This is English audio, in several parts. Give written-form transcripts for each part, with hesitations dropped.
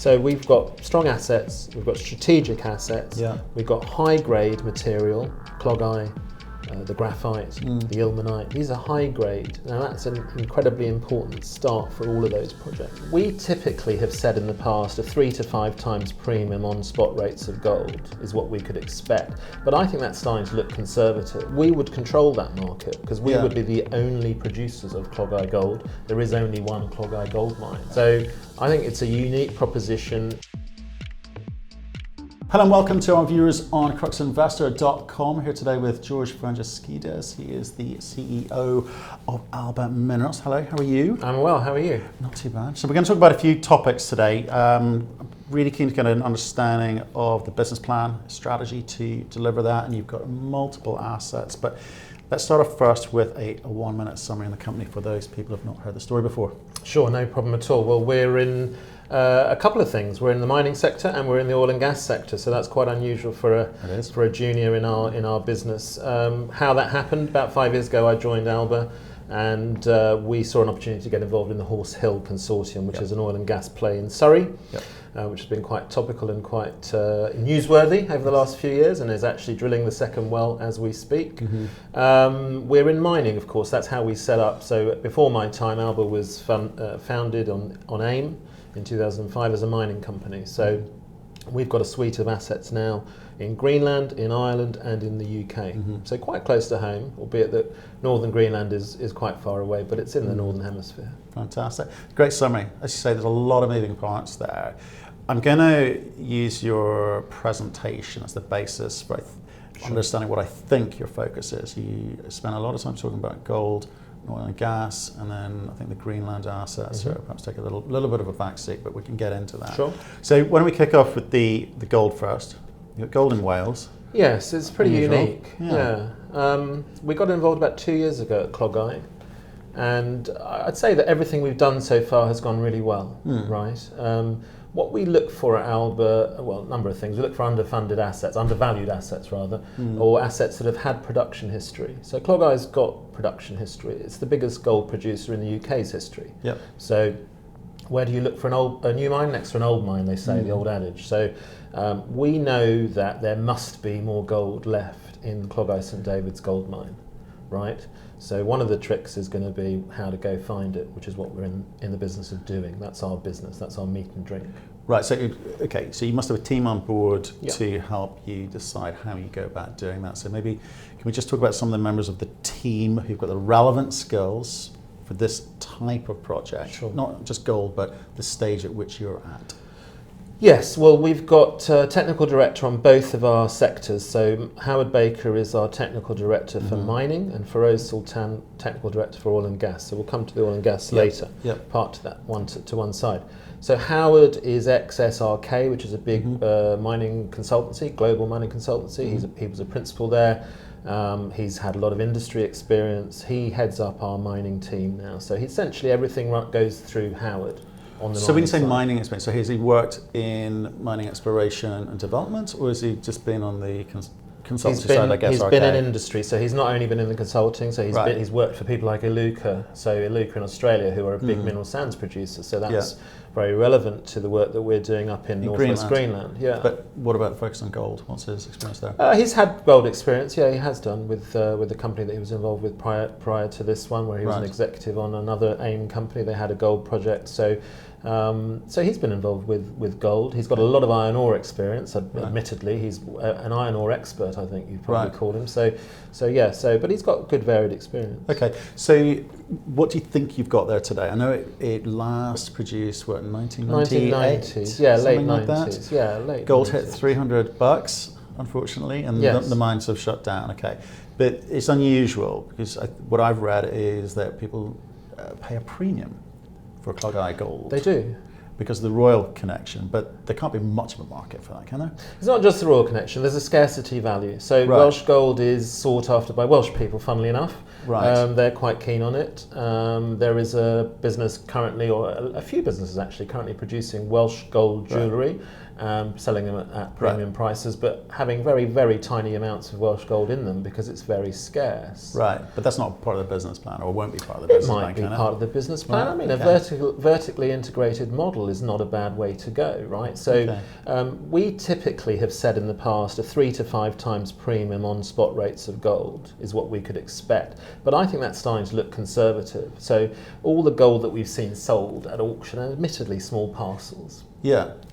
So we've got strong assets, we've got strategic assets, we've got high grade material, Clogau, the graphite, the Ilmenite. These are high grade. Now that's an incredibly important start for all of those projects. We typically have said in the past a 3 to 5 times premium on spot rates of gold is what we could expect. But I think that's starting to look conservative. We would control that market because we would be the only producers of Clogau gold. There is only one Clogau gold mine. So I think it's a unique proposition. Hello and welcome to our viewers on cruxinvestor.com. Here today with George Frangeskides. He is the CEO of Alba Minerals. Hello, how are you? I'm well, how are you? Not too bad. So we're going to talk about a few topics today. Really keen to get an understanding of the business plan, strategy to deliver that, and you've got multiple assets. But let's start off first with a 1-minute summary on the company for those people who have not heard the story before. Sure, no problem at all. Well, we're in a couple of things. We're in the mining sector and we're in the oil and gas sector, so that's quite unusual for a junior in our business. How that happened, about 5 years ago I joined Alba, and we saw an opportunity to get involved in the Horse Hill Consortium, which is an oil and gas play in Surrey, which has been quite topical and quite newsworthy over the last few years, and is actually drilling the second well as we speak. We're in mining, of course, that's how we set up. So before my time, Alba was founded on AIM in 2005 as a mining company. So we've got a suite of assets now in Greenland, in Ireland and in the UK. So quite close to home, albeit that northern Greenland is quite far away, but it's in the northern hemisphere. Fantastic. Great summary. As you say, there's a lot of moving parts there. I'm going to use your presentation as the basis for understanding what I think your focus is. You spent a lot of time talking about gold, oil and gas, and then I think the Greenland assets are perhaps take a little bit of a backseat, but we can get into that. Sure. So why don't we kick off with the gold first? You've got gold in Wales. Yes, it's pretty Unusual. unique. We got involved about 2 years ago at Clogau, and I'd say that everything we've done so far has gone really well, right? What we look for at Alba, well, a number of things. We look for undervalued assets rather, or assets that have had production history. So Clogau's got production history. It's the biggest gold producer in the UK's history. So where do you look for a new mine? Next to an old mine, they say, the old adage. So we know that there must be more gold left in Clogau St David's gold mine, right? So one of the tricks is going to be how to go find it, which is what we're in the business of doing. That's our business, that's our meat and drink. Right, so so you must have a team on board to help you decide how you go about doing that. So maybe can we just talk about some of the members of the team who've got the relevant skills for this type of project? Sure. Not just gold, but the stage at which you're at. Yes, well, we've got a technical director on both of our sectors. So Howard Baker is our technical director for mining, and Feroz Sultan, technical director for oil and gas. So we'll come to the oil and gas later, part to that to one side. So Howard is ex-SRK, which is a big mining consultancy, global mining consultancy. He was a principal there. He's had a lot of industry experience. He heads up our mining team now. So essentially everything goes through Howard. So when you say mining experience, so has he worked in mining exploration and development, or has he just been on the consultancy side, I guess? He's been in industry, so he's not only been in the consulting, so he's worked for people like Iluka, Iluka in Australia, who are a big mineral sands producer, so that's very relevant to the work that we're doing up in northwest Greenland. But what about the focus on gold? What's his experience there? He's had gold experience, he has done with the company that he was involved with prior to this one, where he was an executive on another AIM company. They had a gold project, so he's been involved with gold. He's got a lot of iron ore experience. Admittedly, he's an iron ore expert, I think you'd probably call him. But he's got good varied experience. Okay, so what do you think you've got there today? I know it last produced, what, 1990s? Yeah, late 90s. Like that. Yeah, late Gold 90s. hit $300, unfortunately, and the mines have shut down. Okay, but it's unusual because what I've read is that people pay a premium for Clogau gold. They do. Because of the royal connection, but there can't be much of a market for that, can there? It's not just the royal connection, there's a scarcity value. So Welsh gold is sought after by Welsh people, funnily enough. They're quite keen on it. There is a business currently, or a few businesses actually, currently producing Welsh gold jewellery, selling them at premium prices, but having very, very tiny amounts of Welsh gold in them because it's very scarce. Right, but that's not part of the business plan, or won't be part of the business plan. It might be part of the business plan. A vertically integrated model model is not a bad way to go, right? So we typically have said in the past a 3 to 5 times premium on spot rates of gold is what we could expect. But I think that's starting to look conservative. So all the gold that we've seen sold at auction, and admittedly small parcels,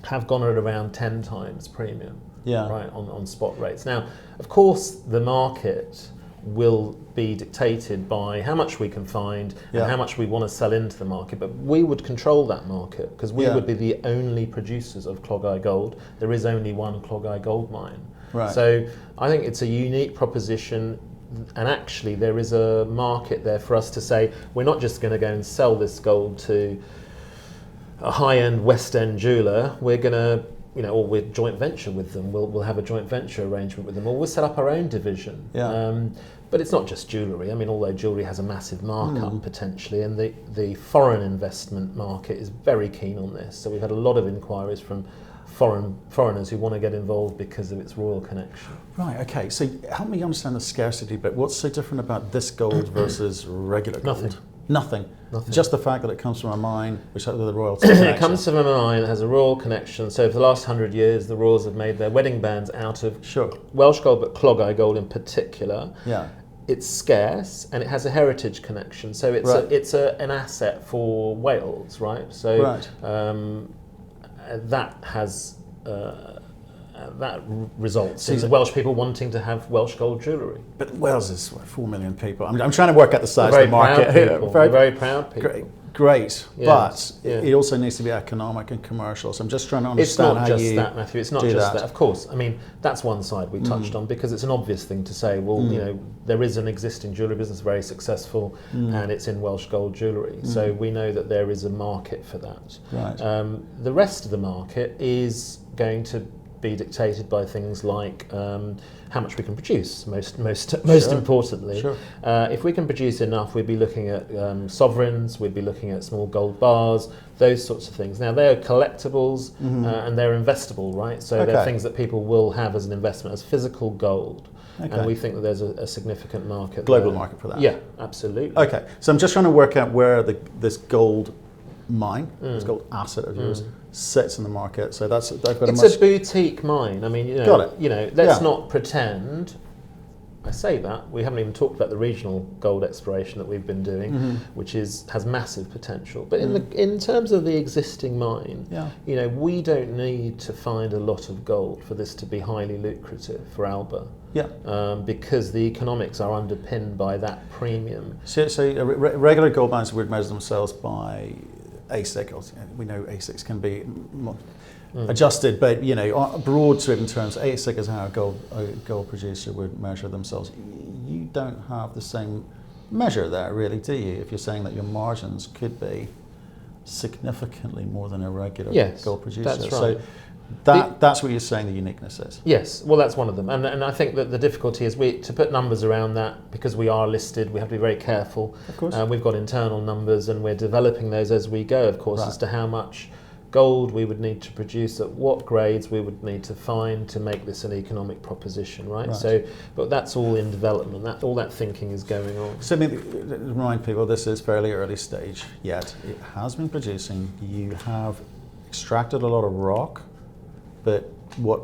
have gone at around 10 times premium, right, on spot rates. Now, of course, the market will be dictated by how much we can find and how much we want to sell into the market, but we would control that market because we would be the only producers of Clogau gold. There is only one Clogau gold mine. Right. So I think it's a unique proposition, and actually there is a market there for us to say we're not just going to go and sell this gold to a high-end West End jeweller. We're going to, or we'll joint venture with them. We'll have a joint venture arrangement with them, or we'll set up our own division. But it's not just jewellery. I mean, although jewellery has a massive markup potentially, and the foreign investment market is very keen on this. So we've had a lot of inquiries from foreigners who want to get involved because of its royal connection. Right, okay. So help me understand the scarcity bit. What's so different about this gold versus regular gold? Nothing. Just the fact that it comes from a mine which has the royal connection. It comes from a mine that has a royal connection. So for the last 100 years, the royals have made their wedding bands out of Welsh gold, but Clogau gold in particular. It's scarce and it has a heritage connection. So it's an asset for Wales, right? So that has that results in the Welsh people wanting to have Welsh gold jewellery. But Wales is 4 million people. I'm trying to work out the size of the market. Very proud people. Great, but it also needs to be economic and commercial. So I'm just trying to understand how you do that. It's not just that, Matthew. It's not just that. Of course, I mean, that's one side we touched on because it's an obvious thing to say, well, there is an existing jewellery business, very successful, and it's in Welsh gold jewellery. So we know that there is a market for that. Right. The rest of the market is going to be dictated by things like how much we can produce, most importantly. If we can produce enough, we'd be looking at sovereigns, we'd be looking at small gold bars, those sorts of things. Now, they're collectibles and they're investable, right? So they're things that people will have as an investment, as physical gold. And we think that there's a significant market global market for that. Yeah, absolutely. Okay, so I'm just trying to work out where this gold mine, this gold asset of yours, sits in the market. So that's a boutique mine. I mean, let's not pretend. I say that we haven't even talked about the regional gold exploration that we've been doing, which has massive potential. But in terms of the existing mine, we don't need to find a lot of gold for this to be highly lucrative for Alba. Because the economics are underpinned by that premium. So regular gold mines would measure themselves by ASIC. We know ASICs can be adjusted, but broad sweep in terms, ASIC is how a gold producer would measure themselves. You don't have the same measure there, really, do you? If you're saying that your margins could be significantly more than a regular gold producer. That's right. So that's what you're saying the uniqueness is. Yes, well, that's one of them, and I think that the difficulty is to put numbers around that, because we are listed, we have to be very careful. Of course. We've got internal numbers, and we're developing those as we go, of course, as to how much gold we would need to produce, at what grades we would need to find to make this an economic proposition, right? So, but that's all in development. All that thinking is going on. So, remind people, this is fairly early stage yet. It has been producing. You have extracted a lot of rock. But what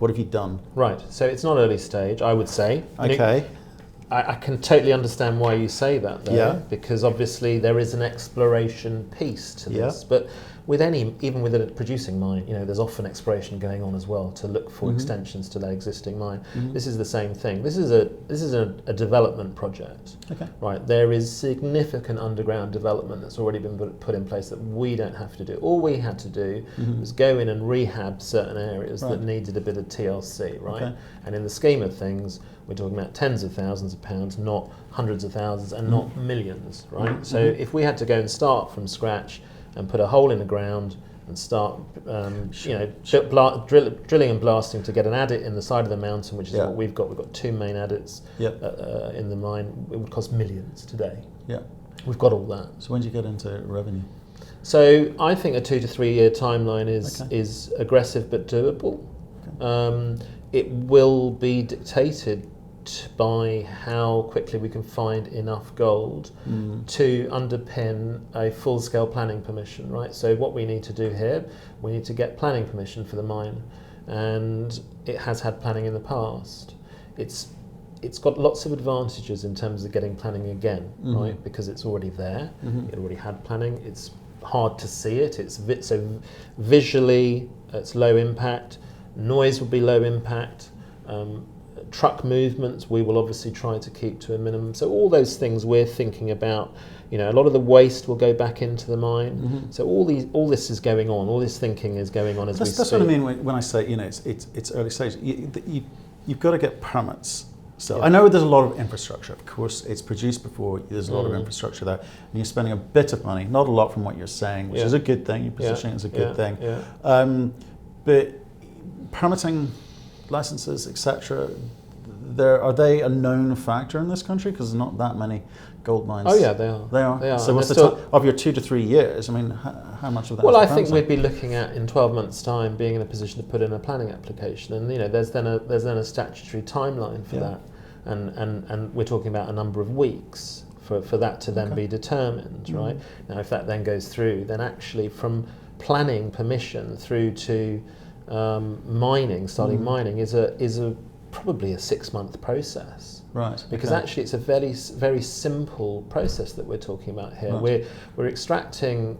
have you done? Right, so it's not early stage, I would say. Okay. I can totally understand why you say that, though, because obviously there is an exploration piece to this. But with even with a producing mine, there's often exploration going on as well to look for extensions to that existing mine. This is the same thing. This is a development project. Okay. Right. There is significant underground development that's already been put in place that we don't have to do. All we had to do was go in and rehab certain areas that needed a bit of TLC, right? Okay. And in the scheme of things, we're talking about tens of thousands of pounds, not hundreds of thousands, and not millions, right? So if we had to go and start from scratch and put a hole in the ground and start, drilling and blasting to get an adit in the side of the mountain, which is what we've got. We've got 2 main adits in the mine. It would cost millions today. Yeah, we've got all that. So when do you get into revenue? So I think a 2 to 3 year timeline is aggressive but doable. Okay. It will be dictated by how quickly we can find enough gold to underpin a full-scale planning permission, right? So what we need to do here, we need to get planning permission for the mine, and it has had planning in the past. It's got lots of advantages in terms of getting planning again, right? Because it's already there, it already had planning, it's hard to see it, so visually it's low impact, noise will be low impact, truck movements we will obviously try to keep to a minimum. So all those things we're thinking about, a lot of the waste will go back into the mine. So all this is going on, all this thinking is going on as we speak. That's what I mean when I say, it's early stage. You've got to get permits. So I know there's a lot of infrastructure. Of course, it's produced before. There's a lot of infrastructure there, and you're spending a bit of money, not a lot from what you're saying, which is a good thing. You're positioning it as a good thing. But permitting, licenses, etc., are they a known factor in this country? Because there's not that many gold mines. Oh yeah, they are. They are. They are. So what's the time of your 2 to 3 years? I mean, how much of that? Well, is I think permitting? we'd be looking at in 12 months' time being in a position to put in a planning application, and there's then a statutory timeline for that, and we're talking about a number of weeks for that to then be determined, right? Now, if that then goes through, then actually from planning permission through to mining, starting mining is probably a 6-month process, right? Because actually it's a very simple process that we're talking about here. Right. We're extracting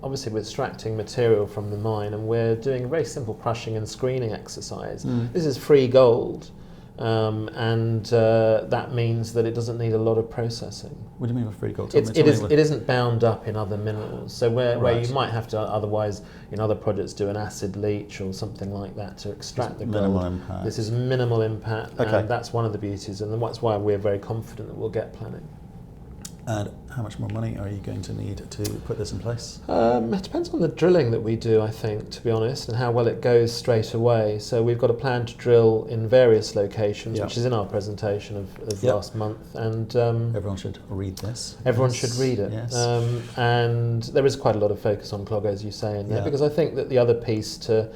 material from the mine, and we're doing a very simple crushing and screening exercise. This is free gold, and that means that it doesn't need a lot of processing. What do you mean by free gold? It isn't bound up in other minerals. So where you might have to otherwise in other projects do an acid leach or something like that to extract the gold. Minimal impact. This is minimal impact, and that's one of the beauties, and that's why we're very confident that we'll get planning. And how much more money are you going to need to put this in place? It depends on the drilling that we do, I think, to be honest, and how well it goes straight away. So we've got a plan to drill in various locations, which is in our presentation of last month. And everyone should read this. Everyone should read it. Yes. And there is quite a lot of focus on Clogau, as you say, in there, because I think that the other piece to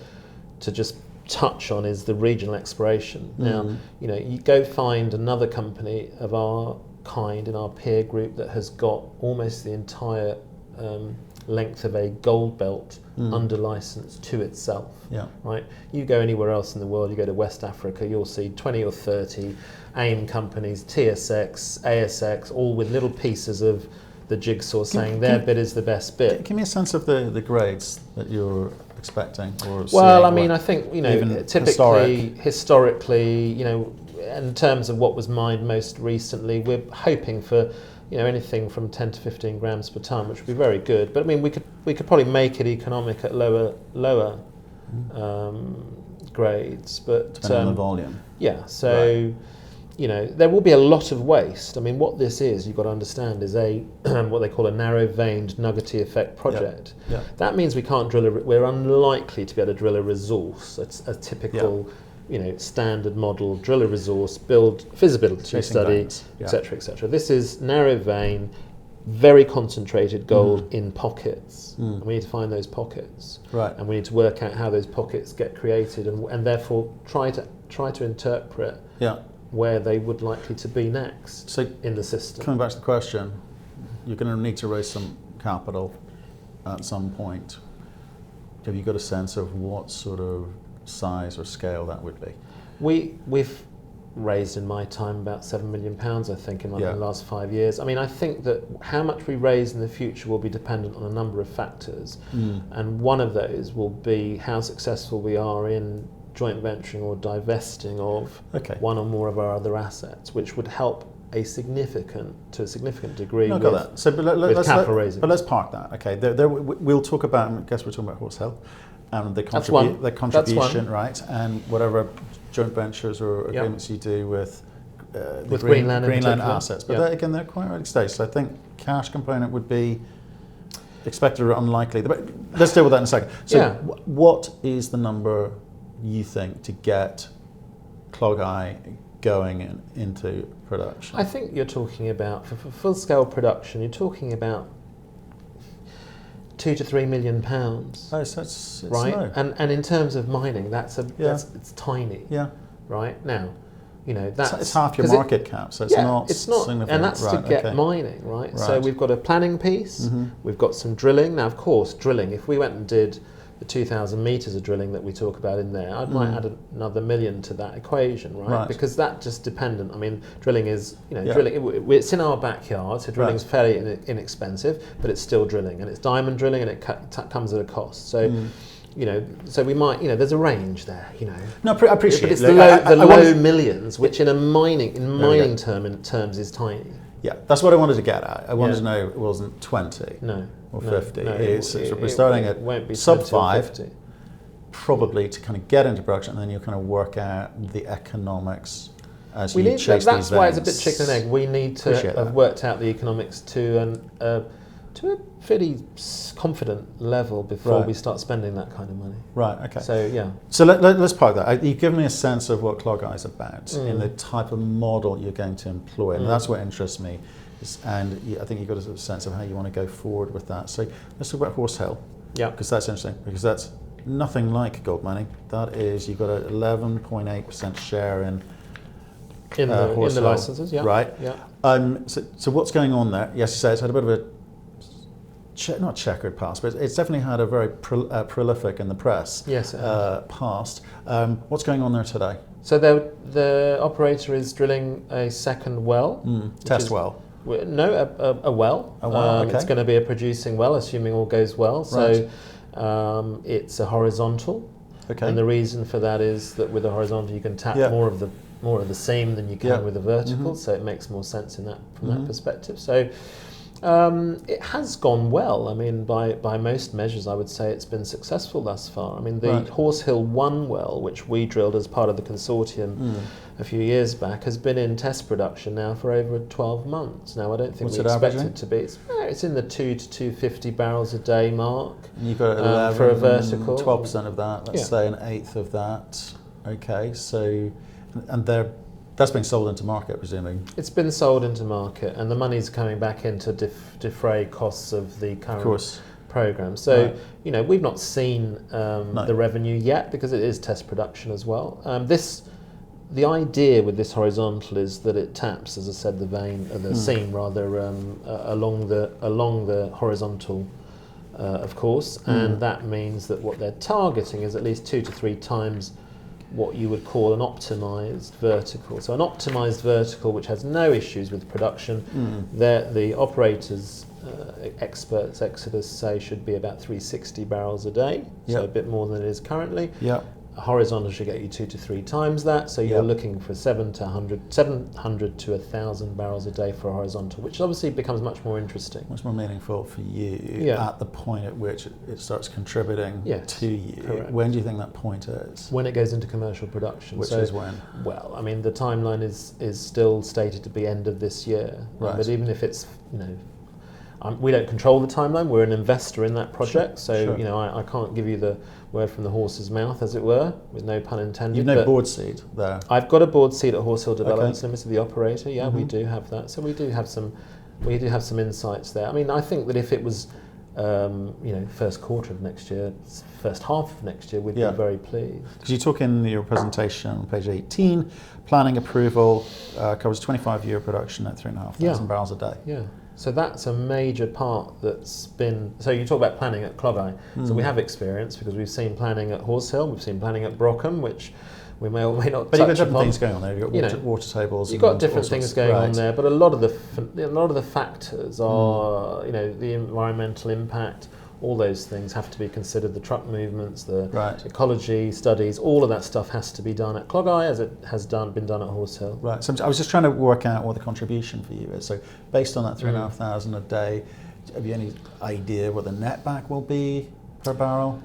just touch on is the regional exploration. Now, you go find another company of our kind in our peer group that has got almost the entire length of a gold belt under license to itself. Right? You go anywhere else in the world, you go to West Africa, you'll see 20 or 30 AIM companies, TSX, ASX, all with little pieces of the jigsaw saying their bit is the best bit. Give me a sense of the grades that you're expecting or well, seeing, I mean, I think, typically, historically, in terms of what was mined most recently, we're hoping for anything from 10 to 15 grams per tonne, which would be very good. But I mean, we could probably make it economic at lower grades, but depending on the volume. Yeah, so there will be a lot of waste. I mean, what this is, you've got to understand, is a what they call a narrow-veined nuggety effect project. That means we can't drill we're unlikely to be able to drill a resource. It's a typical standard model, drill a resource, build feasibility study, etc., etc. This is narrow vein, very concentrated gold in pockets. And we need to find those pockets. Right. And we need to work out how those pockets get created, and therefore try to interpret where they would likely to be next in the system. Coming back to the question, you're going to need to raise some capital at some point. Have you got a sense of what sort of size or scale that would be? We've raised in my time about £7 million, I think, in the last 5 years. I mean, I think that how much we raise in the future will be dependent on a number of factors, and one of those will be how successful we are in joint venturing or divesting of one or more of our other assets, which would help to a significant degree with capital raising. But let's park that. Okay, we'll talk about. I guess we're talking about horse health. The contribution, right, and whatever joint ventures or agreements you do with Greenland assets. But again, they're quite early stage, so I think cash component would be expected or unlikely. But let's deal with that in a second. So what is the number you think to get Clogau going into production? I think you're talking about, for full-scale production, you're talking about £2 to £3 million. Oh, so it's right, low. and in terms of mining, it's tiny. Yeah. Right now, You know, that's it's half your market cap, so it's not significant. And that's to get mining, right? So we've got a planning piece, we've got some drilling. Now, of course, drilling, if we went and did the 2,000 metres of drilling that we talk about in there, I might add another $1 million to that equation, right? Because that's just dependent. I mean, drilling is, drilling, it's in our backyard, so drilling is fairly inexpensive, but it's still drilling, and it's diamond drilling, and it comes at a cost. So, so we might, there's a range there, No, I appreciate but it. it's the low millions, which in mining terms is tiny. Yeah, that's what I wanted to get at. I wanted to know it wasn't 20 or 50. We're starting at sub 5, probably to kind of get into production, and then you kind of work out the economics as you chase these veins. That's why it's a bit chicken and egg. We need to have worked out the economics to a fairly confident level before we start spending that kind of money. Right, okay. So let's park that. You've given me a sense of what Clogau is about and the type of model you're going to employ, and that's what interests me. And I think you've got a sense of how you want to go forward with that. So let's talk about Horse Hill. Yeah. Because that's interesting, because that's nothing like gold mining. That is, you've got an 11.8% share in the licenses, right? Yeah. So what's going on there? Yes, you say it's had a bit of a not checkered past, but it's definitely had a very prolific in the press past. What's going on there today? So the operator is drilling a second well. Test well? No, a well. A well, okay. It's going to be a producing well, assuming all goes well. So it's a horizontal. Okay. And the reason for that is that with a horizontal you can tap more of the seam than you can with a vertical, so it makes more sense in that from that perspective. So it has gone well. I mean, by most measures, I would say it's been successful thus far. I mean, the Horse Hill 1 well, which we drilled as part of the consortium a few years back, has been in test production now for over 12 months. Now, I don't think we expect it to be. It's in the 2 to 250 barrels a day mark. And you've got 11, for a vertical. 12% of that, let's say an eighth of that. Okay, so, and that's being sold into market, presuming? It's been sold into market, and the money's coming back in to defray costs of the current programme. So, we've not seen the revenue yet, because it is test production as well. The idea with this horizontal is that it taps, as I said, the seam rather, along the horizontal, of course, and that means that what they're targeting is at least 2 to 3 times what you would call an optimized vertical. So an optimized vertical which has no issues with production, the operators, experts, Exodus say should be about 360 barrels a day, so a bit more than it is currently. A horizontal should get you 2 to 3 times that, so you're looking for 700 to 1,000 barrels a day for a horizontal, which obviously becomes much more interesting. Much more meaningful for you at the point at which it starts contributing to you. Correct. When do you think that point is? When it goes into commercial production. Which is when? Well, I mean, the timeline is still stated to be end of this year. Right. But even if it's, we don't control the timeline, we're an investor in that project, I can't give you the word from the horse's mouth, as it were, with no pun intended. You've no board seat there? I've got a board seat at Horse Hill Developments Limited, the operator, we do have that. So we do have some insights there. I mean, I think that if it was, first quarter of next year, first half of next year, we'd be very pleased. Because you talk in your presentation on page 18, planning approval covers 25-year production at 3,500 barrels a day. Yeah. So that's a major part that's been. So you talk about planning at Clogau. So we have experience because we've seen planning at Horse Hill, we've seen planning at Brockham, which we may or may not. But you've got different things going on there. You've got water tables. You've got different things going on there, but a lot of the factors are the environmental impact. All those things have to be considered. The truck movements, the ecology studies, all of that stuff has to be done at Clogau as it has been done at Horse Hill. Right. So I was just trying to work out what the contribution for you is. So based on that 3,500 a day, have you any idea what the net back will be per barrel?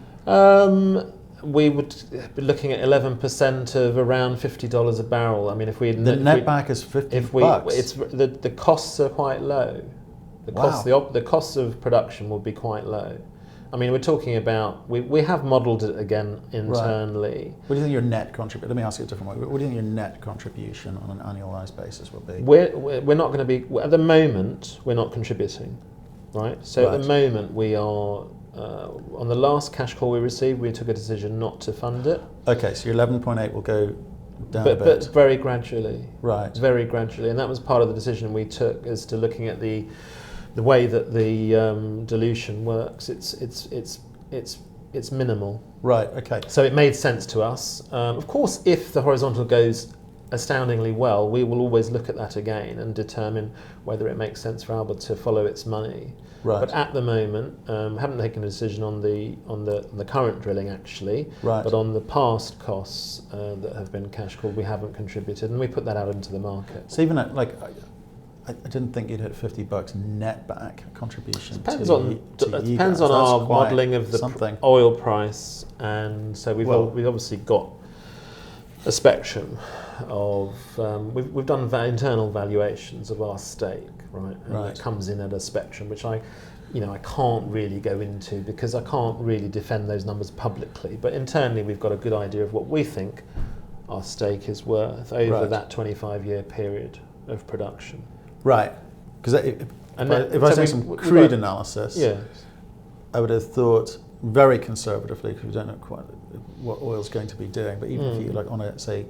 We would be looking at 11% of around $50 a barrel. I mean, if we the net back is $50. It's the costs are quite low. The costs of production will be quite low. I mean, we're talking about, we have modelled it again internally. What do you think your net contribution, let me ask you a different way, what do you think your net contribution on an annualised basis will be? We're not going to be, at the moment, we're not contributing, right? So at the moment we are, on the last cash call we received, we took a decision not to fund it. Okay, so your 11.8 will go down a bit. But very gradually. Right. Very gradually, and that was part of the decision we took as to looking at the way that the dilution works. It's minimal. Right. Okay. So it made sense to us. Of course, if the horizontal goes astoundingly well, we will always look at that again and determine whether it makes sense for Alba to follow its money. Right. But at the moment, haven't taken a decision on the current drilling actually. Right. But on the past costs that have been cash called, we haven't contributed, and we put that out into the market. So even at I didn't think you'd hit $50 net back contribution. Depends to on you guys. our That's quite modelling of the something. oil price, and so we've obviously got a spectrum of we've done internal valuations of our stake, right? And it comes in at a spectrum which I can't really go into because I can't really defend those numbers publicly. But internally, we've got a good idea of what we think our stake is worth over that 25-year period of production. Right, because if I was doing some crude analysis, I would have thought very conservatively, because we don't know quite what oil's going to be doing, but even if you on a, say,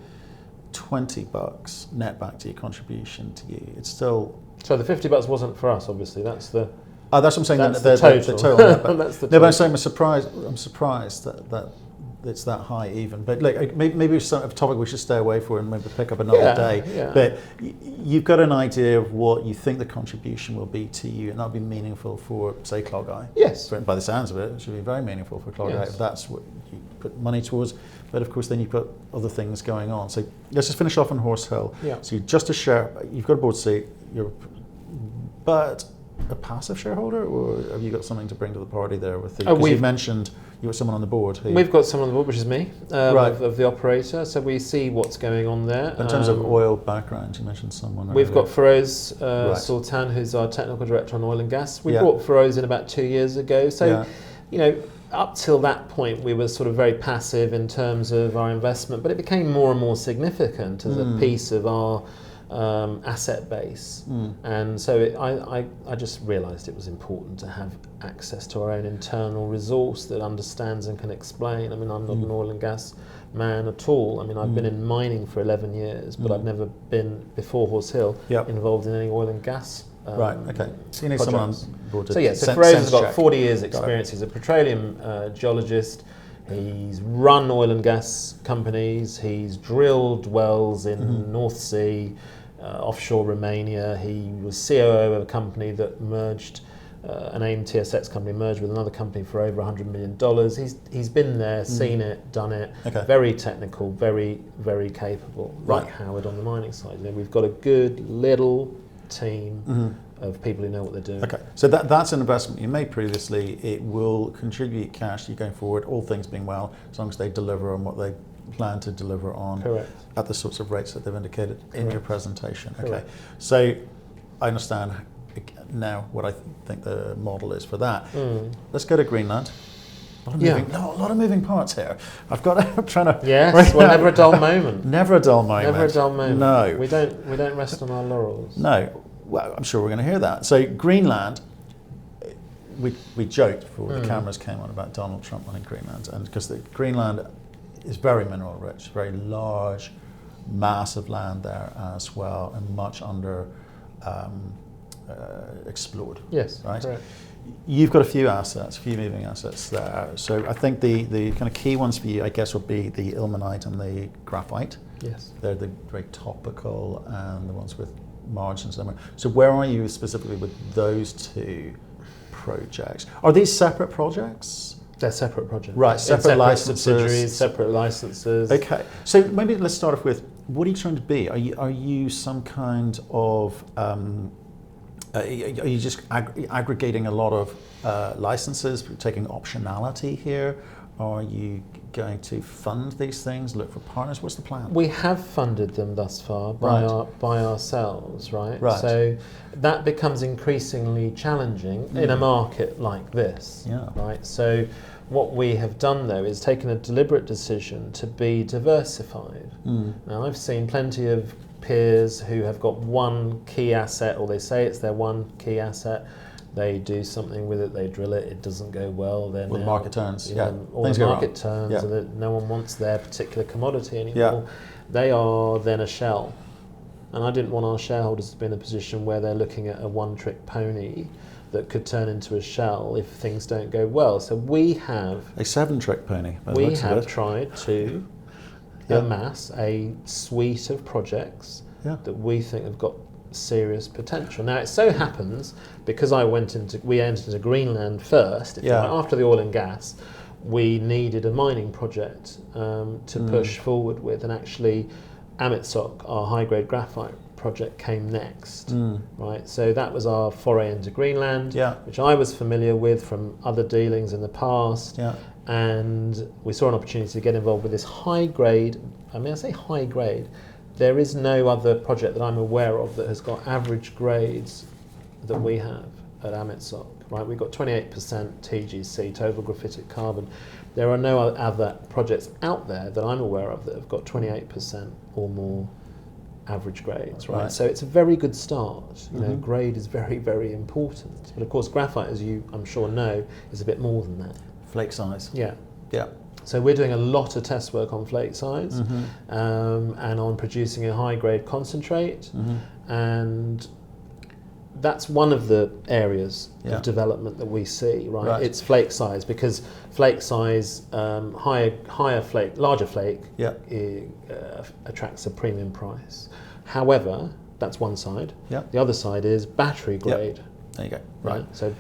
$20 net back to your contribution to you, it's still... So the $50 wasn't for us, obviously. That's the... Oh, that's what I'm saying. That's the total. That's the no, but I'm saying I'm surprised that it's that high even. But maybe it's a topic we should stay away for and maybe pick up another day. Yeah. But you've got an idea of what you think the contribution will be to you, and that'll be meaningful for, say, Clogau. Yes. By the sounds of it, it should be very meaningful for Clogau if that's what you put money towards. But of course, then you've got other things going on. So let's just finish off on Horse Hill. Yeah. So you're just a you've got a board seat, but a passive shareholder, or have you got something to bring to the party there with the? Because you mentioned you got someone on the board. We've got someone on the board, which is me, of the operator. So we see what's going on there. In terms of oil background, you mentioned someone. We've got Feroz Sultan, who's our technical director on oil and gas. We brought Feroz in about 2 years ago. So, up till that point, we were sort of very passive in terms of our investment, but it became more and more significant as a piece of our asset base. And so I just realised it was important to have access to our own internal resource that understands and can explain. I mean, I'm not an oil and gas man at all. I mean, I've been in mining for 11 years, but I've never been, before Horse Hill, involved in any oil and gas right, okay. So you need someone on board to so Feroz has got 40 years experience. He's a petroleum geologist. He's run oil and gas companies. He's drilled wells in North Sea, offshore Romania. He was COO of a company that merged, an AIM TSX company merged with another company for over $100 million. He's been there, seen it, done it. Okay. Very technical, very, very capable. Like Howard on the mining side. We've got a good little team of people who know what they're doing. Okay, so that's an investment you made previously. It will contribute cash to you going forward, all things being well, as long as they deliver on what they plan to deliver on. Correct. At the sorts of rates that they've indicated in your presentation. Okay, Correct. So I understand now what I think the model is for that. Let's go to Greenland. A lot of moving parts here. I'm trying to... Yes, well, never a dull moment. Never a dull moment. Never a dull moment. No. We don't rest on our laurels. No. Well, I'm sure we're going to hear that. So Greenland, we joked before the cameras came on about Donald Trump running Greenland, and because Greenland is very mineral rich, very large, massive land there as well, and much under explored. Yes, right. Correct. You've got a few moving assets there. So I think the kind of key ones for you, I guess, would be the ilmenite and the graphite. Yes. They're the very topical and the ones with margins. So where are you specifically with those two projects? Are these separate projects? They're separate projects. Right, separate licenses. Subsidiaries, separate licenses. Okay, so maybe let's start off with, what are you trying to be? Are you some kind of, are you just aggregating a lot of licenses, taking optionality here? Are you going to fund these things, look for partners? What's the plan? We have funded them thus far by ourselves, right? So that becomes increasingly challenging in a market like this, right? So what we have done, though, is taken a deliberate decision to be diversified. Now, I've seen plenty of peers who have got one key asset, or they say it's their one key asset, they do something with it, they drill it, it doesn't go well, then Well, the market turns, or things the go market wrong. turns, and that no one wants their particular commodity anymore. Yeah. They are then a shell. And I didn't want our shareholders to be in a position where they're looking at a one-trick pony that could turn into a shell if things don't go well. So we have a 7-trick pony. We have tried to amass a suite of projects that we think have got serious potential. Now it so happens, because we entered into Greenland first, if you like, after the oil and gas, we needed a mining project to push forward with, and actually Amitsoq, our high-grade graphite project, came next, right? So that was our foray into Greenland, which I was familiar with from other dealings in the past, and we saw an opportunity to get involved with this high-grade. I mean, I say high-grade. There is no other project that I'm aware of that has got average grades that we have at Amitsoq, right? We've got 28% TGC, total graphitic carbon. There are no other projects out there that I'm aware of that have got 28% or more average grades, right? So it's a very good start. You know, grade is very, very important. But of course, graphite, as you, I'm sure, know, is a bit more than that. Flake size. Yeah. Yeah. So we're doing a lot of test work on flake size and on producing a high-grade concentrate, and that's one of the areas of development that we see, right? It's flake size, because flake size, higher flake, larger flake, attracts a premium price. However, that's one side. The other side is battery grade. There you go. Right. So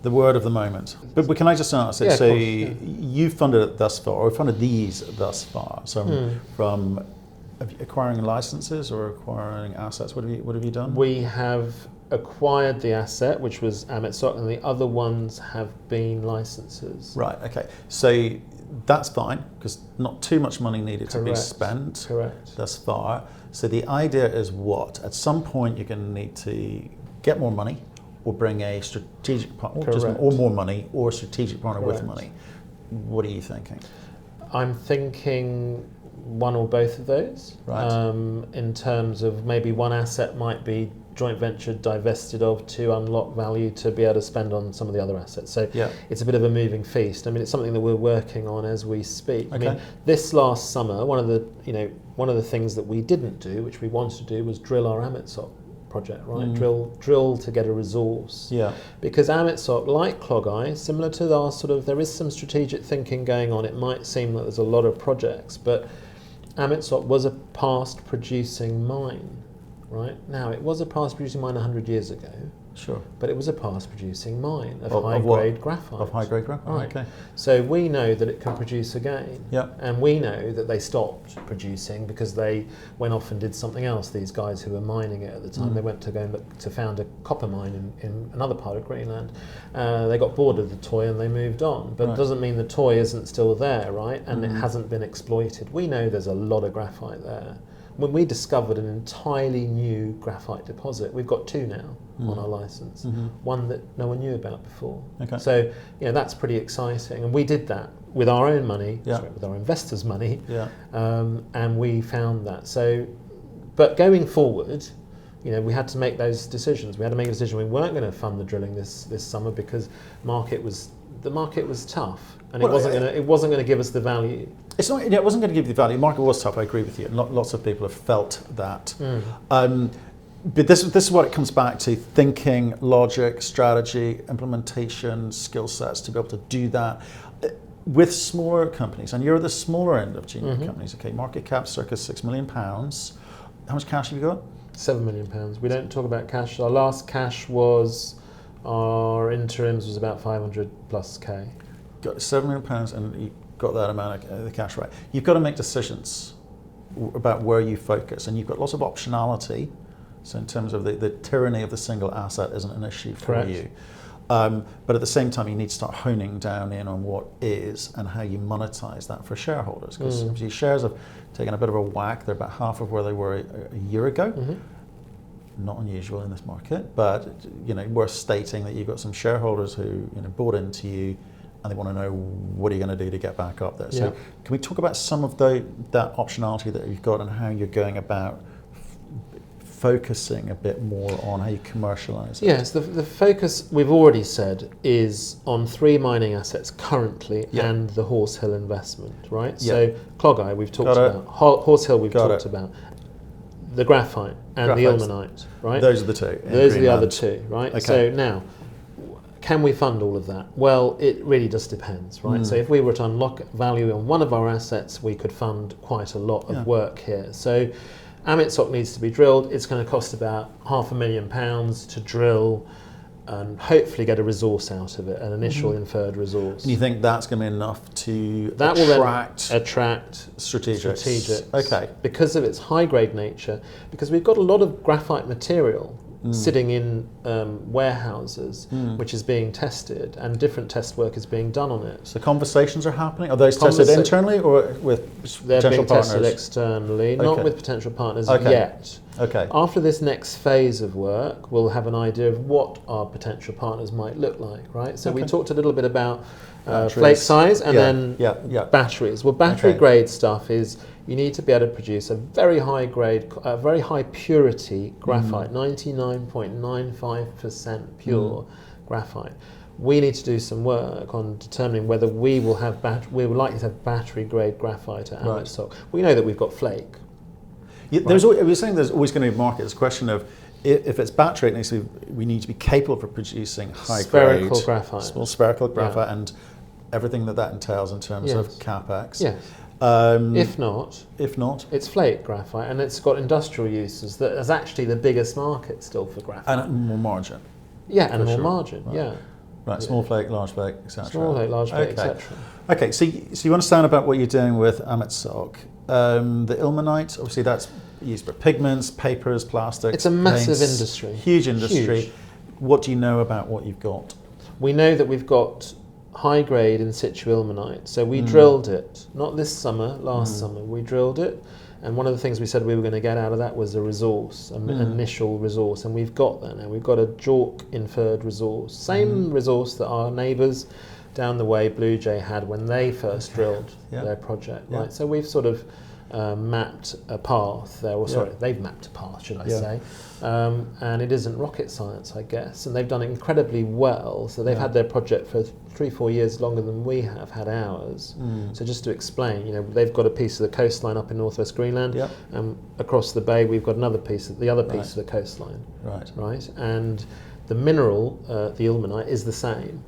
the word of the moment. But can I just ask, so you funded it thus far, or funded these thus far, so from acquiring licenses or acquiring assets, what have you done? We have acquired the asset, which was Amitsoq, and the other ones have been licenses. Right, okay. So that's fine, because not too much money needed to be spent thus far. So the idea is what? At some point you're going to need to get more money, or bring a strategic partner, or more money, or a strategic partner with money. What are you thinking? I'm thinking one or both of those. Right. In terms of maybe one asset might be joint venture divested of to unlock value to be able to spend on some of the other assets. So it's a bit of a moving feast. I mean, it's something that we're working on as we speak. I mean, this last summer, one of the things that we didn't do, which we wanted to do, was drill our Amitsoq project, right? Drill to get a resource. Because Amitsoq, like Clogau, similar to our there is some strategic thinking going on. It might seem that there's a lot of projects, but Amitsoq was a past producing mine, right? Now, it was a past producing mine 100 years ago. Sure. But it was a past producing mine of high-grade graphite. Of high-grade graphite, right. Okay. So we know that it can produce again. Yeah. And we know that they stopped producing because they went off and did something else, these guys who were mining it at the time. They went to go and look to found a copper mine in another part of Greenland. They got bored of the toy and they moved on. But it doesn't mean the toy isn't still there, right? And it hasn't been exploited. We know there's a lot of graphite there. When we discovered an entirely new graphite deposit, we've got two now on our license, one that no one knew about before. Okay. So, that's pretty exciting. And we did that with our own money, with our investors' money, and we found that. So, but going forward, we had to make those decisions. We had to make a decision. We weren't going to fund the drilling this summer because the market was tough, and it wasn't going to give us the value. It wasn't going to give you the value. The market was tough. I agree with you. Lots of people have felt that. But this is what it comes back to: thinking, logic, strategy, implementation, skill sets to be able to do that with smaller companies. And you're at the smaller end of junior companies. Okay, market cap circa £6 million. How much cash have you got? £7 million. We don't talk about cash. Our last cash was, our interims was about 500 plus K. Got £7 million, and you got that amount of the cash right. You've got to make decisions about where you focus, and you've got lots of optionality. So in terms of the tyranny of the single asset isn't an issue for you. But at the same time, you need to start honing down in on what is and how you monetize that for shareholders. Because obviously shares have taken a bit of a whack. They're about half of where they were a year ago. Not unusual in this market, but worth stating that you've got some shareholders who bought into you, and they want to know what are you going to do to get back up there. So can we talk about some of that optionality that you've got and how you're going about focusing a bit more on how you commercialise it? Yes, the focus, we've already said, is on 3 mining assets currently and the Horse Hill investment, right? So Clogau we've talked about, Horse Hill we've talked about, the graphite and the ilmenite, right? Those are the two. Those are the other two, right? Okay. So now, can we fund all of that? Well, it really just depends, right? So if we were to unlock value on one of our assets, we could fund quite a lot of work here. So Amitsoq needs to be drilled. It's going to cost about £500,000 to drill and hopefully get a resource out of it, an initial inferred resource. And you think that's going to be enough to attract strategics? Okay. Because of its high-grade nature, because we've got a lot of graphite material sitting in warehouses, which is being tested, and different test work is being done on it. So conversations are happening? Are those tested internally or with They're potential being partners? tested externally, not with potential partners yet. Okay. After this next phase of work, we'll have an idea of what our potential partners might look like, right? So we talked a little bit about flake size and then batteries. Well, battery grade stuff is you need to be able to produce a very high grade, very high purity graphite, 99.95% pure graphite. We need to do some work on determining whether we will have we're likely to have battery grade graphite at Amitsoq. We know that we've got flake. Yeah, we're saying there's always going to be a market. It's a question of if it's battery, we need to be capable of producing high spherical grade, graphite, small spherical graphite, and everything that entails in terms of capex. Yes. If not, it's flake graphite, and it's got industrial uses. That is actually the biggest market still for graphite, and more margin. Yeah, and more margin. Right. Right, small flake, large flake, etc. Small flake, large flake, etc. Okay, so you understand about what you're doing with Amitsoq. The ilmenite, obviously that's used for pigments, papers, plastics. It's a massive paints, industry. Huge industry. Huge. What do you know about what you've got? We know that we've got high grade in situ ilmenite. So we drilled it, not this summer, last summer. We drilled it. And one of the things we said we were going to get out of that was a resource, an initial resource, and we've got that now. We've got a JORC inferred resource, same resource that our neighbours down the way, Blue Jay, had when they first drilled their project. Right, so we've sort of mapped a path there, or sorry, they've mapped a path, should I say, and it isn't rocket science, I guess, and they've done it incredibly well. So they've had their project for 3-4 years longer than we have had ours. So just to explain, they've got a piece of the coastline up in northwest Greenland, and across the bay we've got another piece, the other piece of the coastline. Right, and the mineral, the ilmenite, is the same.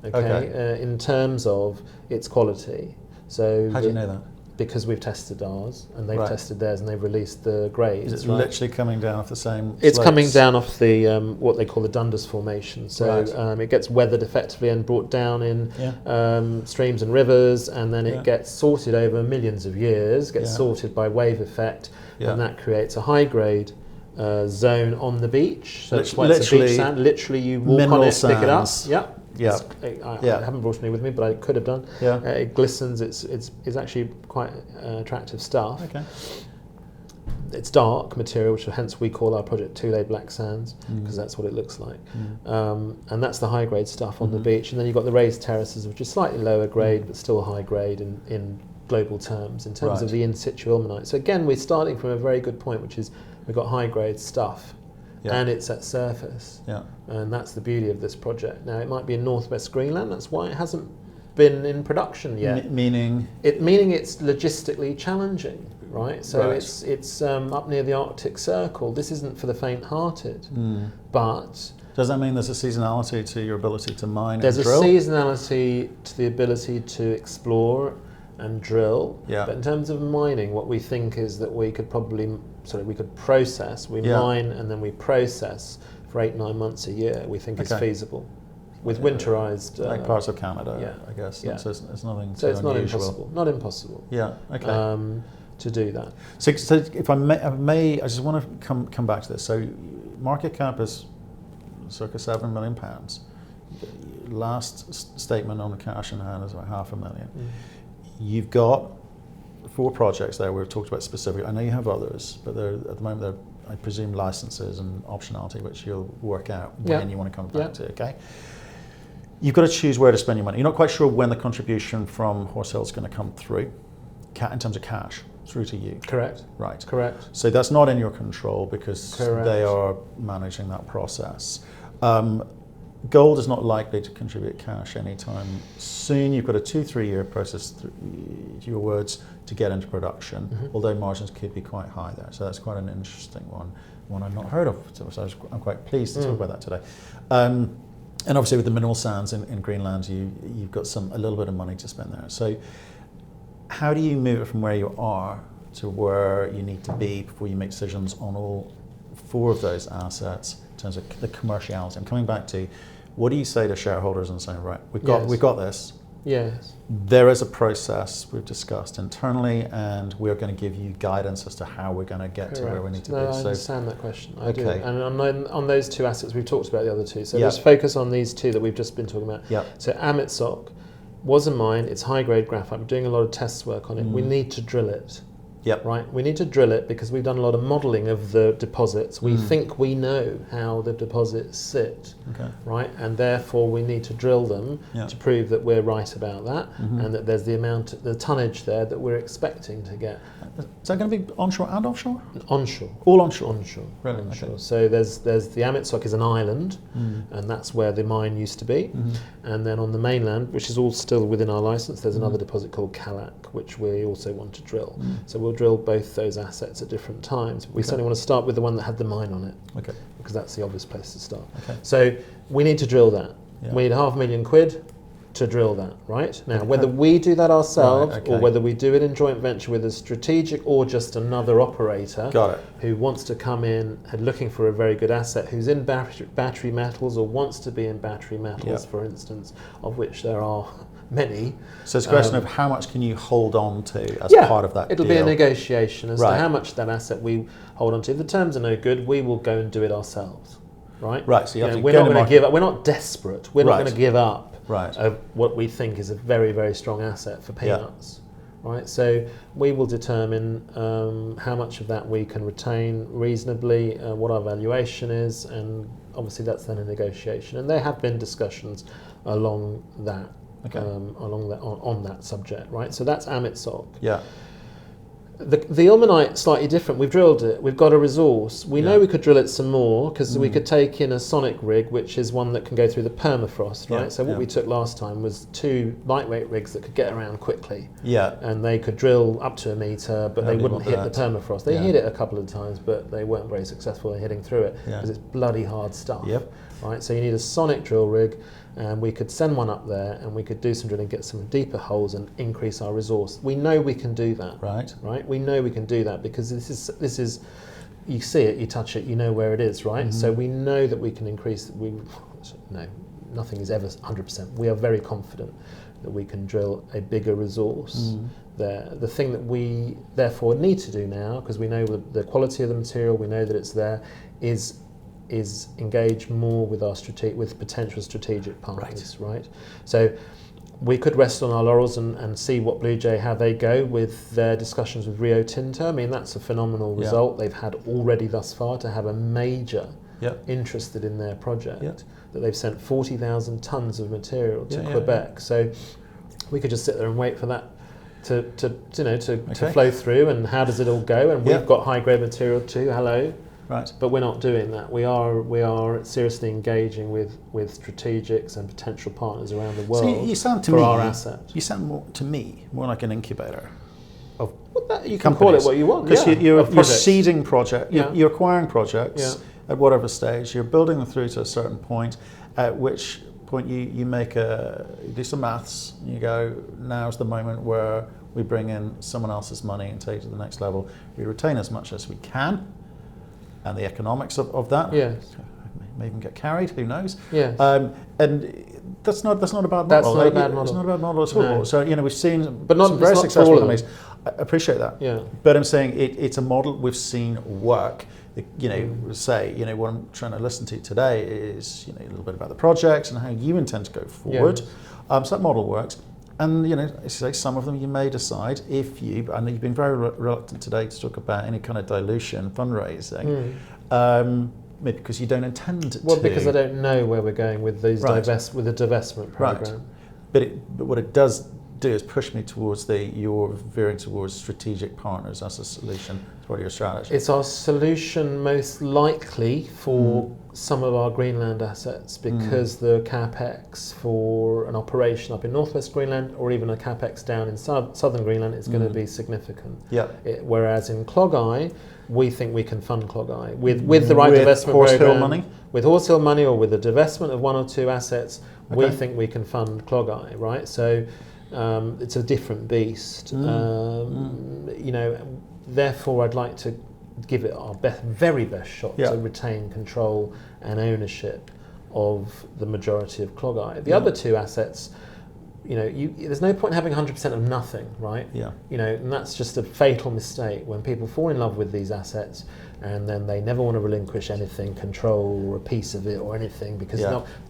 Okay. In terms of its quality. So how do you know that? Because we've tested ours and they've tested theirs and they've released the grades. Is it literally coming down off the same It's slopes? coming down off the what they call the Dundas Formation. So it gets weathered effectively and brought down in streams and rivers, and then it gets sorted over millions of years, gets sorted by wave effect, and that creates a high grade zone on the beach. So it's a beach sand. Literally you walk on it, pick it up. I haven't brought any with me, but I could have done. It glistens. It's actually quite attractive stuff. It's dark material, which hence we call our project Two-Lay Black Sands, because that's what it looks like. And that's the high grade stuff on the beach. And then you've got the raised terraces, which is slightly lower grade, but still high grade in global terms, in terms of the in situ ilmenite. So again, we're starting from a very good point, which is we've got high grade stuff. And it's at surface, and that's the beauty of this project. Now, it might be in northwest Greenland. That's why it hasn't been in production yet. Meaning it's logistically challenging, right? So it's up near the Arctic Circle. This isn't for the faint-hearted. But does that mean there's a seasonality to your ability to mine and drill? There's a seasonality to the ability to explore and drill. But in terms of mining, what we think is that we could process. We mine and then we process for 8-9 months a year. We think it's feasible with winterized, like parts of Canada. I guess. So it's nothing. So it's unusual. Not impossible. To do that. So if I may, I just want to come back to this. So market cap is circa £7 million. Last statement on the cash in hand is about $500,000. You've got 4 projects there we've talked about specifically. I know you have others, but they're at the moment they're, I presume, licenses and optionality, which you'll work out when you want to come back to. Okay. You've got to choose where to spend your money. You're not quite sure when the contribution from Horse Hill is going to come through, in terms of cash. through to you. Correct. Right. Correct. So that's not in your control because Correct. they are managing that process. Gold is not likely to contribute cash anytime soon. You've got a 2-3 year process, to your words, to get into production, although margins could be quite high there. So that's quite an interesting one I've not heard of. So I'm quite pleased to talk about that today. And obviously with the mineral sands in Greenland, you've got a little bit of money to spend there. So how do you move it from where you are to where you need to be before you make decisions on all 4 of those assets in terms of the commerciality? I'm coming back to, what do you say to shareholders and saying, right, we've got this. Yes. There is a process we've discussed internally, and we're going to give you guidance as to how we're going to get to where we need to be. I understand that question. I do. Okay. And on those 2 assets, we've talked about the other 2. So Yep. let's focus on these 2 that we've just been talking about. Yep. So Amitsoq was a mine. It's high-grade graphite. We're doing a lot of test work on it. We need to drill it. Yep. Right, we need to drill it because we've done a lot of modelling of the deposits. We think we know how the deposits sit, right, and therefore we need to drill them to prove that we're right about that, and that there's the tonnage there that we're expecting to get. Is that going to be onshore and offshore? Onshore. All onshore. Onshore. Really? Onshore. Okay. So there's the Amitsoq is an island, and that's where the mine used to be. And then on the mainland, which is all still within our license, there's another deposit called Clogau, which we also want to drill. So we'll drill both those assets at different times. We certainly want to start with the one that had the mine on it, because that's the obvious place to start. So we need to drill that. We need £500,000 to drill that, right? Now, whether we do that ourselves or whether we do it in joint venture with a strategic or just another operator who wants to come in and looking for a very good asset, who's in battery metals or wants to be in battery metals, for instance, of which there are many. So it's a question of how much can you hold on to as part of that It'll deal? be a negotiation as to how much that asset we hold on to. If the terms are no good, we will go and do it ourselves, right? Right, so you have to we're go not to going to give up. We're not desperate. We're not going to give up what we think is a very, very strong asset for peanuts. Right, so we will determine how much of that we can retain reasonably, what our valuation is, and obviously that's then a negotiation. And there have been discussions along that, on that subject, right? So that's Amitsoq. Yeah. The Ilmenite, slightly different. We've drilled it. We've got a resource. We know we could drill it some more because we could take in a sonic rig, which is one that can go through the permafrost, right? So what we took last time was 2 lightweight rigs that could get around quickly. Yeah. And they could drill up to 1 metre, but they wouldn't hit the permafrost. They hit it a couple of times, but they weren't very successful in hitting through it because it's bloody hard stuff. Right. So you need a sonic drill rig. And we could send one up there and we could do some drilling, get some deeper holes and increase our resource. We know we can do that. Right? We know we can do that because this is you see it, you touch it, you know where it is, right? So we know that we can increase, nothing is ever 100%. We are very confident that we can drill a bigger resource there. The thing that we therefore need to do now, because we know the quality of the material, we know that it's there, is engage more with our potential strategic partners, right? So we could rest on our laurels and see what Blue Jay, how they go with their discussions with Rio Tinto. I mean, that's a phenomenal result they've had already thus far, to have a major interested in their project, that they've sent 40,000 tonnes of material to Quebec. So we could just sit there and wait for that to flow through, and how does it all go? And we've got high grade material too. Right. But we're not doing that. We are seriously engaging with strategics and potential partners around the world. So you sound our asset. You sound more like an incubator of you can call it what you want. Because you're seeding projects, you're acquiring projects at whatever stage. You're building them through to a certain point, at which point you do some maths. And you go, now's the moment where we bring in someone else's money and take it to the next level. We retain as much as we can. And the economics of that, may even get carried. Who knows? And that's not a bad model. That's not a bad model. It's not a bad model at all. No. So we've seen, but not some very successful companies. I appreciate that. But I'm saying it's a model we've seen work. What I'm trying to listen to today is a little bit about the projects and how you intend to go forward. So that model works. And as you say, some of them you may decide I know you've been very reluctant today to talk about any kind of dilution fundraising, maybe because you don't intend to. Well, because I don't know where we're going with these with the divestment program. But what it does do is push me towards you're veering towards strategic partners as a solution. It's part of your strategy. It's our solution most likely for some of our Greenland assets, because the capex for an operation up in northwest Greenland or even a capex down in southern Greenland is going to be significant. Whereas in Clogau, we think we can fund Clogau with the right divestment program, money? With horse hill money or with the divestment of one or two assets. We think we can fund Clogau, right? So it's a different beast. You know, therefore I'd like to give it our very best shot to retain control and ownership of the majority of Clogau. The other two assets, you know, there's no point in having 100% of nothing, right? You know, and that's just a fatal mistake when people fall in love with these assets and then they never want to relinquish anything, control or a piece of it or anything, because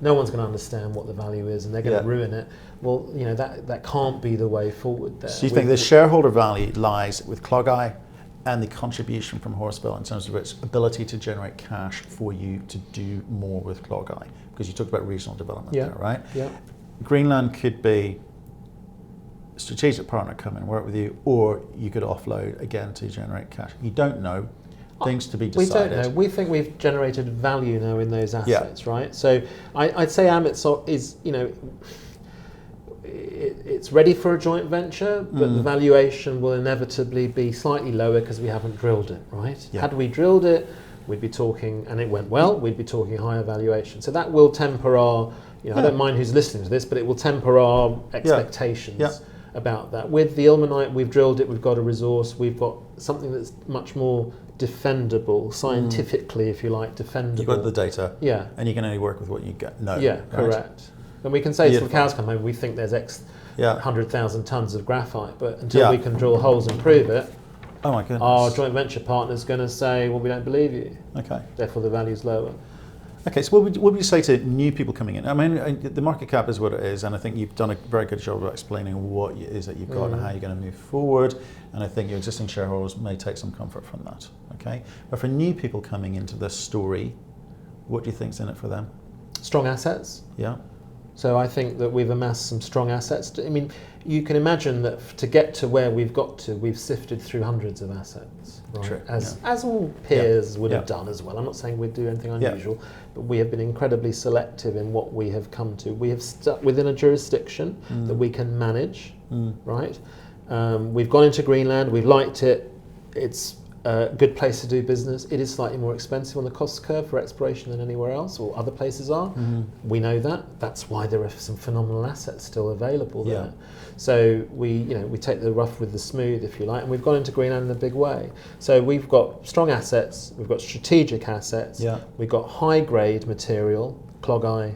no one's going to understand what the value is and they're going to ruin it. Well, you know, that can't be the way forward there. So you think the shareholder value lies with Clogau and the contribution from Horseville in terms of its ability to generate cash for you to do more with Clogau? Because you talked about regional development there, right? Greenland could be a strategic partner, come and work with you, or you could offload again to generate cash. You don't know. Things to be decided. We don't know. We think we've generated value now in those assets, right? So I'd say Amit is, you know, it's ready for a joint venture, but the valuation will inevitably be slightly lower because we haven't drilled it, right? Had we drilled it, we'd be talking, and it went well, we'd be talking higher valuation. So that will temper our, you know, I don't mind who's listening to this, but it will temper our expectations about that. With the Ilmenite, we've drilled it, we've got a resource, we've got something that's much more defendable, scientifically, if you like, defendable. You've got the data, and you can only work with what you know. Correct. And we can say till the cows come home, we think there's X 100,000 tons of graphite, but until we can drill holes and prove it, oh my goodness, our joint venture partner's going to say, well, we don't believe you. Okay. Therefore, the value's lower. Okay, so what would you say to new people coming in? I mean, the market cap is what it is, and I think you've done a very good job of explaining what it is that you've got and how you're going to move forward, and I think your existing shareholders may take some comfort from that, okay? But for new people coming into this story, what do you think's in it for them? Strong assets. Yeah. So I think that we've amassed some strong assets. I mean, you can imagine that to get to where we've got to, we've sifted through hundreds of assets, right? True. As all peers would have done as well. I'm not saying we'd do anything unusual, but we have been incredibly selective in what we have come to. We have stuck within a jurisdiction that we can manage, right? We've gone into Greenland, we've liked it, it's a good place to do business. It is slightly more expensive on the cost curve for exploration than anywhere else, or other places are. We know that. That's why there are some phenomenal assets still available there. So we take the rough with the smooth, if you like, and we've gone into Greenland in a big way. So we've got strong assets, we've got strategic assets, we've got high grade material, Clogau,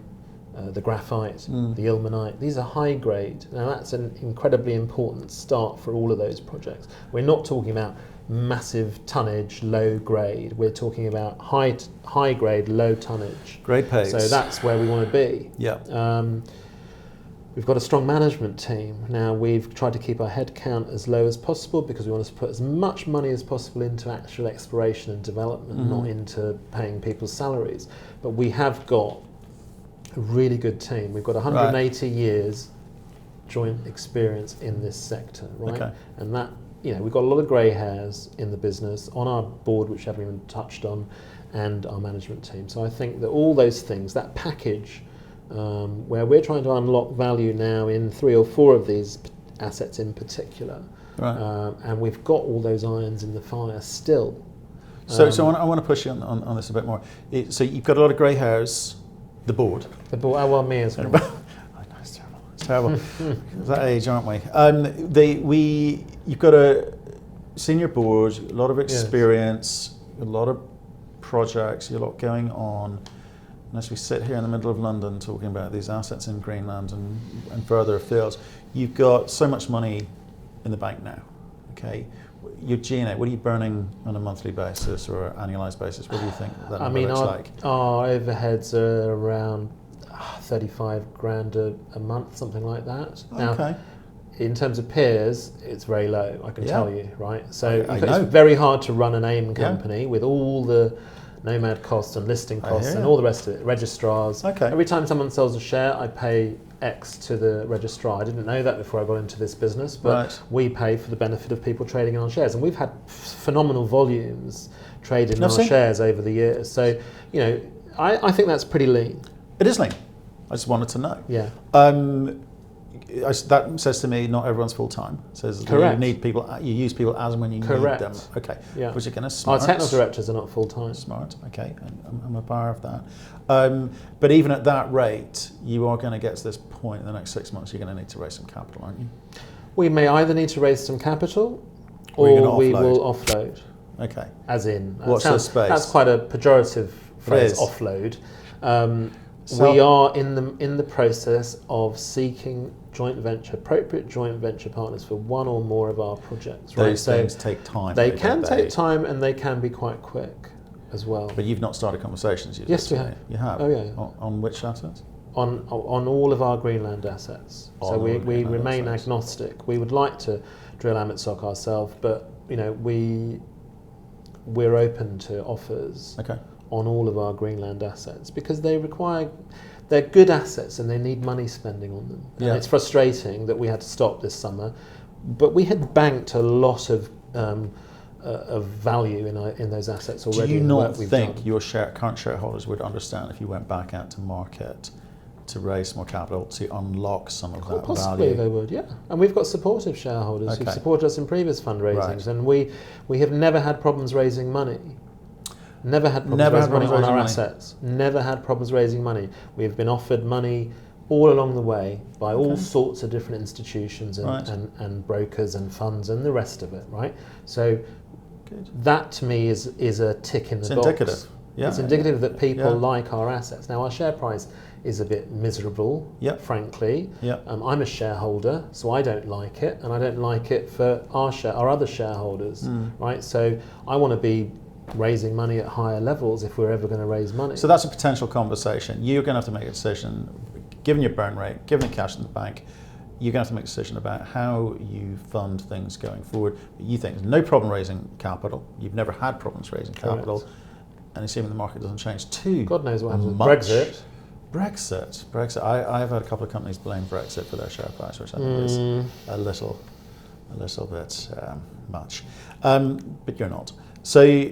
the graphite, the ilmenite. These are high grade. Now that's an incredibly important start for all of those projects. We're not talking about massive tonnage, low grade. We're talking about high grade, low tonnage. Great pace. So that's where we want to be. We've got a strong management team. Now we've tried to keep our head count as low as possible because we want to put as much money as possible into actual exploration and development, not into paying people's salaries. But we have got a really good team. We've got 180 years joint experience in this sector, right? Okay. And that, you know, we've got a lot of grey hairs in the business, on our board, which I haven't even touched on, and our management team. So I think that all those things, that package, where we're trying to unlock value now in 3 or 4 of these assets in particular, and we've got all those irons in the fire still. So I want to push you on this a bit more. So you've got a lot of grey hairs, the board. The board, well, me as well. It's terrible. It's that age, aren't we? You've got a senior board, a lot of experience, a lot of projects, a lot going on. And as we sit here in the middle of London talking about these assets in Greenland and further afield, you've got so much money in the bank now. Okay, your G&A, what are you burning on a monthly basis or annualized basis? What do you think that number looks like? Our overheads are around 35 grand a month, something like that. Now, in terms of peers, it's very low, I can tell you, right? So it's very hard to run an AIM company with all the nomad costs and listing costs and all the rest of it, registrars. Okay. Every time someone sells a share, I pay X to the registrar. I didn't know that before I got into this business, but we pay for the benefit of people trading in our shares. And we've had phenomenal volumes traded in our shares over the years. So, you know, I think that's pretty lean. It is lean. I just wanted to know. Yeah. That says to me, not everyone's full time. Says Correct. You need people. You use people as and when you Correct. need them. Okay. Yeah. Which again is smart. Our technical directors are not full time. Smart. Okay. I'm a buyer of that. But even at that rate, you are going to get to this point in the next 6 months. You're going to need to raise some capital, aren't you? We may either need to raise some capital, or we will offload. Okay. As in, what's the space? That's quite a pejorative phrase. Offload. We are in the process of seeking appropriate joint venture partners for one or more of our projects. Right? Those things take time. They can take time, and they can be quite quick as well. But you've not started conversations yet. Yes, we have. You have. Oh yeah. On which assets? On all of our Greenland assets. So we remain agnostic. We would like to drill Amitsoq ourselves, but you know we're open to offers. Okay. On all of our Greenland assets because they're good assets and they need money spending on them. And it's frustrating that we had to stop this summer, but we had banked a lot of value in those assets already. Do you not think your current shareholders would understand if you went back out to market to raise more capital to unlock some of that possibly value? They would, yeah. And we've got supportive shareholders who've supported us in previous fundraisings, and we have never had problems raising money. Never had problems raising money on our assets. Never had problems raising money. We've been offered money all along the way by all sorts of different institutions and brokers and funds and the rest of it, right? So that to me is a tick in the box. Indicative. Yeah. It's indicative that people like our assets. Now our share price is a bit miserable, frankly. I'm a shareholder, so I don't like it, and I don't like it for our other shareholders, right? So I want to be raising money at higher levels if we're ever going to raise money. So that's a potential conversation. You're going to have to make a decision, given your burn rate, given the cash in the bank, you're going to have to make a decision about how you fund things going forward. You think there's no problem raising capital. You've never had problems raising capital. Correct. And assuming the market doesn't change too God knows what happens with Brexit. Brexit. I've had a couple of companies blame Brexit for their share price, which I think is a little bit much. But you're not. So,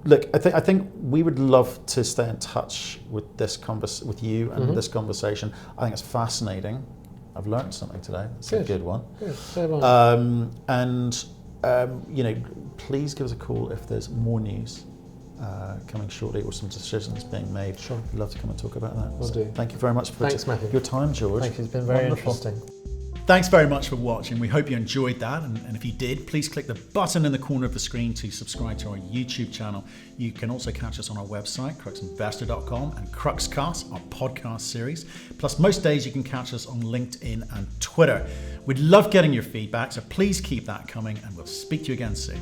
look, I think we would love to stay in touch with this with you and this conversation. I think it's fascinating. I've learned something today. It's a good one. You know, please give us a call if there's more news coming shortly or some decisions being made. Sure. We'd love to come and talk about that. Will do. Thank you very much for your time, George. Thank you. It's been very interesting. Thanks very much for watching. We hope you enjoyed that. And if you did, please click the button in the corner of the screen to subscribe to our YouTube channel. You can also catch us on our website, cruxinvestor.com, and Cruxcast, our podcast series. Plus, most days you can catch us on LinkedIn and Twitter. We'd love getting your feedback, so please keep that coming, and we'll speak to you again soon.